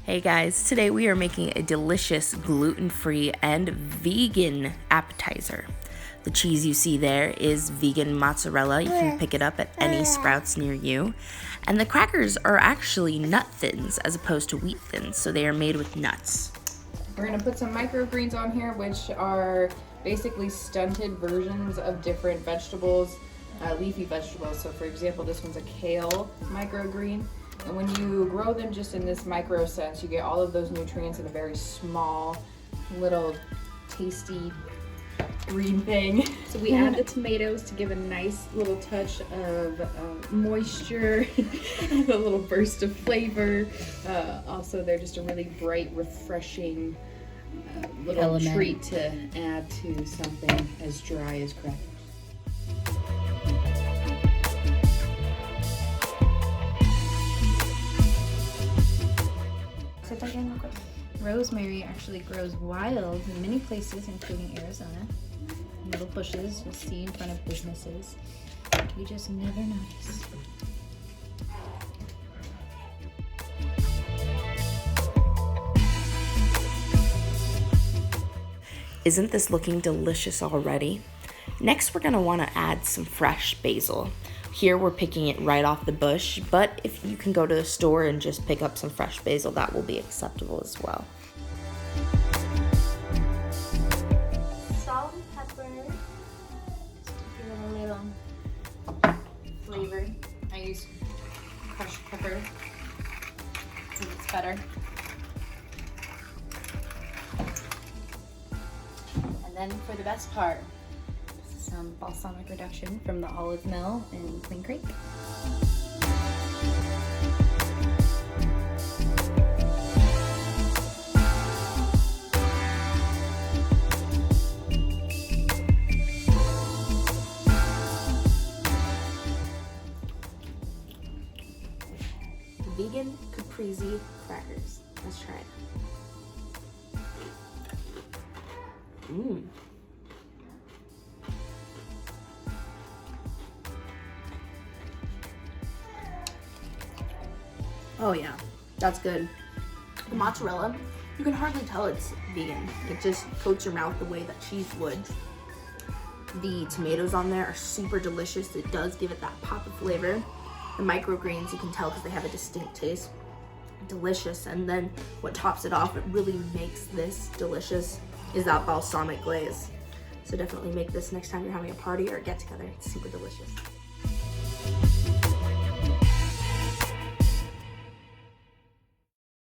Hey guys, today we are making a delicious gluten-free and vegan appetizer. The cheese you see there is vegan mozzarella. You can pick it up at any Sprouts near you. And the crackers are actually nut thins as opposed to wheat thins, so they are made with nuts. We're gonna put some microgreens on here, which are basically stunted versions of different vegetables, leafy vegetables. So for example, this one's a kale microgreen. And when you grow them just in this micro sense, you get all of those nutrients in a very small, little, tasty green thing. So we add the tomatoes to give a nice little touch of moisture and a little burst of flavor. Also, they're just a really bright, refreshing little treat to add to something as dry as crackers. Rosemary actually grows wild in many places, including Arizona. Little bushes you'll see in front of businesses. You just never notice. Isn't this looking delicious already? Next, we're gonna wanna add some fresh basil. Here we're picking it right off the bush, but if you can go to the store and just pick up some fresh basil, that will be acceptable as well. Salt and pepper. Just to give it a little flavor. I use crushed pepper because it's better. And then for the best part, some balsamic reduction from the olive mill in Clean Creek. Vegan Caprese crackers. Let's try it. Oh yeah, that's good. The mozzarella, you can hardly tell it's vegan. It just coats your mouth the way that cheese would. The tomatoes on there are super delicious. It does give it that pop of flavor. The microgreens, you can tell because they have a distinct taste. Delicious. And then what tops it off, it really makes this delicious, is that balsamic glaze. So definitely make this next time you're having a party or a get together. It's super delicious.